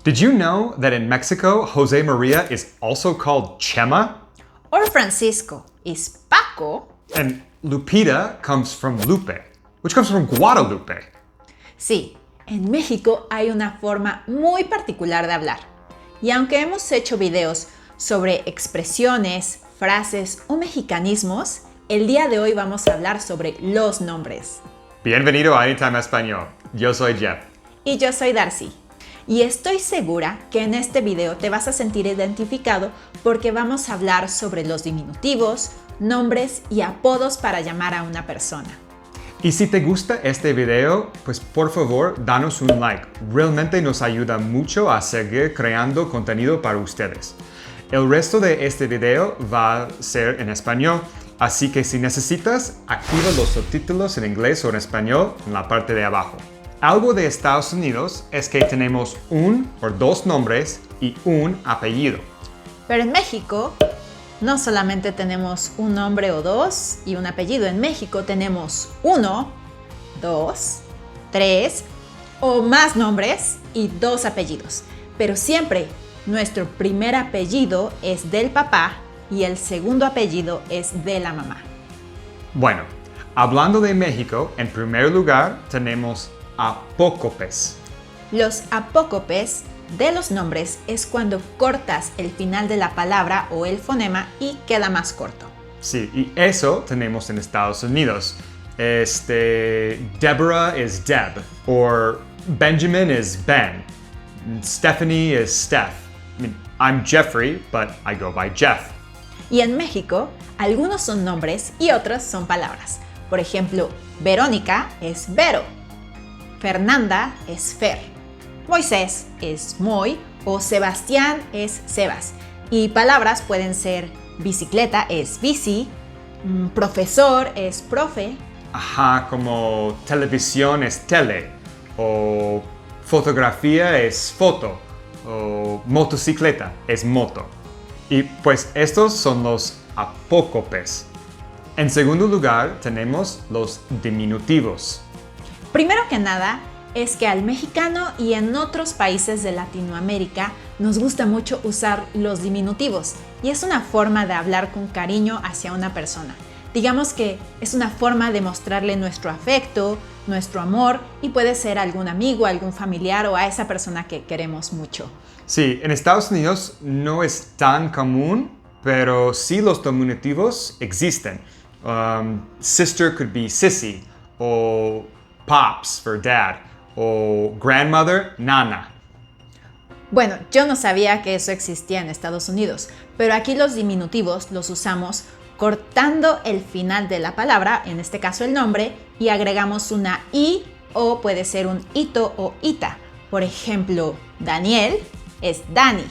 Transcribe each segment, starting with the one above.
Did you know that in Mexico, Jose Maria is also called Chema? Or Francisco is Paco. And Lupita comes from Lupe, which comes from Guadalupe. Sí, en México hay una forma muy particular de hablar. Y aunque hemos hecho videos sobre expresiones, frases o mexicanismos, el día de hoy vamos a hablar sobre los nombres. Bienvenido a Anytime Español. Yo soy Jeff. Y yo soy Darcy. Y estoy segura que en este video te vas a sentir identificado porque vamos a hablar sobre los diminutivos, nombres y apodos para llamar a una persona. Y si te gusta este video, pues por favor, danos un like. Realmente nos ayuda mucho a seguir creando contenido para ustedes. El resto de este video va a ser en español, así que si necesitas, activa los subtítulos en inglés o en español en la parte de abajo. Algo de Estados Unidos es que tenemos un o dos nombres y un apellido. Pero en México no solamente tenemos un nombre o dos y un apellido. En México tenemos 1, 2, 3 o más nombres y 2 apellidos. Pero siempre nuestro primer apellido es del papá y el segundo apellido es de la mamá. Bueno, hablando de México, en primer lugar tenemos apócopes. Los apócopes de los nombres es cuando cortas el final de la palabra o el fonema y queda más corto. Sí, y eso tenemos en Estados Unidos. Deborah is Deb, or Benjamin is Ben, Stephanie is Steph. I mean, I'm Jeffrey, but I go by Jeff. Y en México, algunos son nombres y otros son palabras. Por ejemplo, Verónica es Vero, Fernanda es Fer, Moisés es Moy o Sebastián es Sebas. Y palabras pueden ser bicicleta es bici, profesor es profe. Ajá, como televisión es tele, o fotografía es foto, o motocicleta es moto. Y pues estos son los apócopes. En segundo lugar tenemos los diminutivos. Primero que nada, es que al mexicano y en otros países de Latinoamérica nos gusta mucho usar los diminutivos y es una forma de hablar con cariño hacia una persona. Digamos que es una forma de mostrarle nuestro afecto, nuestro amor y puede ser algún amigo, algún familiar o a esa persona que queremos mucho. Sí, en Estados Unidos no es tan común, pero sí los diminutivos existen. Sister could be sissy, o pops for dad, o grandmother, nana. Bueno, yo no sabía que eso existía en Estados Unidos, pero aquí los diminutivos los usamos cortando el final de la palabra, en este caso el nombre, y agregamos una i o puede ser un ito o ita. Por ejemplo, Daniel es Dani,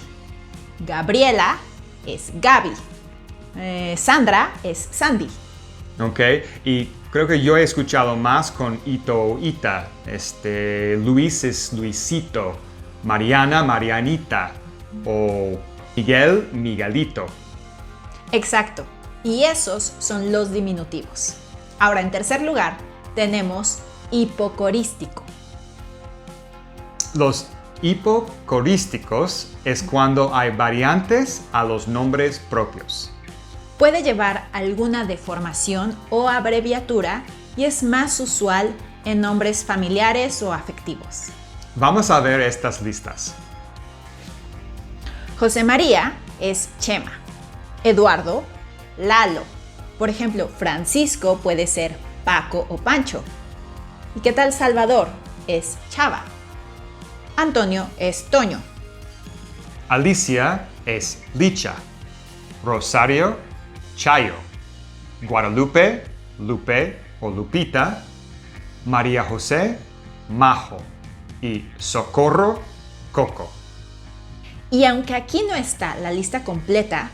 Gabriela es Gaby, Sandra es Sandy. Ok, y creo que yo he escuchado más con ito o ita. Luis es Luisito, Mariana, Marianita, o Miguel, Miguelito. Exacto, y esos son los diminutivos. Ahora, en tercer lugar, tenemos hipocorístico. Los hipocorísticos es cuando hay variantes a los nombres propios. Puede llevar alguna deformación o abreviatura y es más usual en nombres familiares o afectivos. Vamos a ver estas listas. José María es Chema, Eduardo, Lalo. Por ejemplo, Francisco puede ser Paco o Pancho. ¿Y qué tal Salvador? Es Chava. Antonio es Toño. Alicia es Licha. Rosario, Chayo. Guadalupe, Lupe o Lupita. María José, Majo. Y Socorro, Coco. Y aunque aquí no está la lista completa,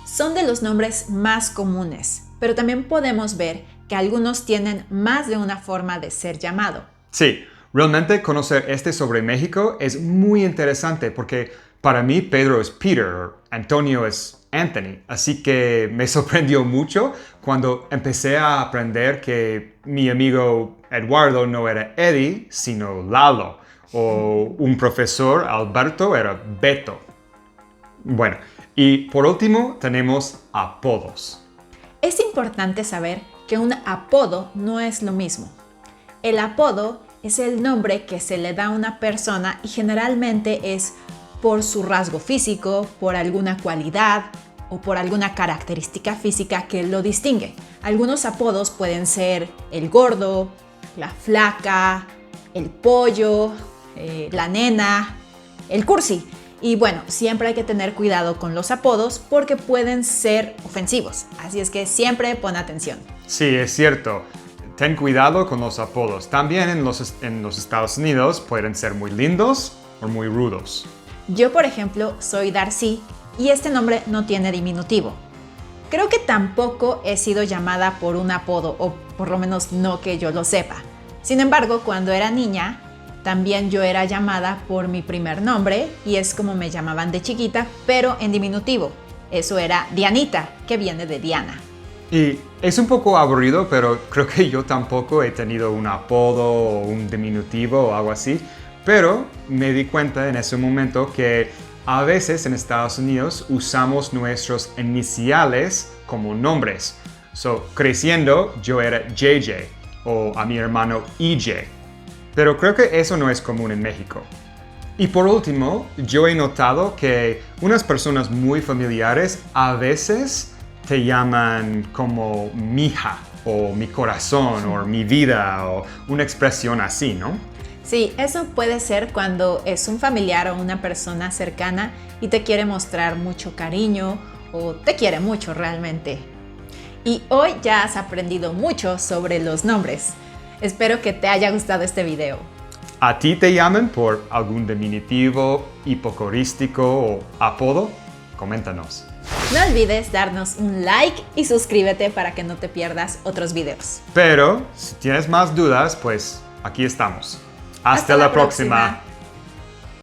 son de los nombres más comunes, pero también podemos ver que algunos tienen más de una forma de ser llamado. Sí, realmente conocer sobre México es muy interesante porque para mí Pedro es Peter, Antonio es Anthony, así que me sorprendió mucho cuando empecé a aprender que mi amigo Eduardo no era Eddie, sino Lalo, O un profesor, Alberto, era Beto. Bueno, y por último tenemos apodos. Es importante saber que un apodo no es lo mismo. El apodo es el nombre que se le da a una persona y generalmente es por su rasgo físico, por alguna cualidad o por alguna característica física que lo distingue. Algunos apodos pueden ser el gordo, la flaca, el pollo, la nena, el cursi. Y bueno, siempre hay que tener cuidado con los apodos porque pueden ser ofensivos. Así es que siempre pon atención. Sí, es cierto. Ten cuidado con los apodos. También en los Estados Unidos pueden ser muy lindos o muy rudos. Yo, por ejemplo, soy Darcy y este nombre no tiene diminutivo. Creo que tampoco he sido llamada por un apodo, o por lo menos no que yo lo sepa. Sin embargo, cuando era niña, también yo era llamada por mi primer nombre y es como me llamaban de chiquita, pero en diminutivo. Eso era Dianita, que viene de Diana. Y es un poco aburrido, pero creo que yo tampoco he tenido un apodo o un diminutivo o algo así. Pero me di cuenta en ese momento que a veces en Estados Unidos usamos nuestros iniciales como nombres. Creciendo yo era JJ o a mi hermano EJ. Pero creo que eso no es común en México. Y por último, yo he notado que unas personas muy familiares a veces te llaman como mija o mi corazón o mi vida o una expresión así, ¿no? Sí, eso puede ser cuando es un familiar o una persona cercana y te quiere mostrar mucho cariño o te quiere mucho realmente. Y hoy ya has aprendido mucho sobre los nombres. Espero que te haya gustado este video. ¿A ti te llaman por algún diminutivo, hipocorístico o apodo? Coméntanos. No olvides darnos un like y suscríbete para que no te pierdas otros videos. Pero si tienes más dudas, pues aquí estamos. Hasta la próxima.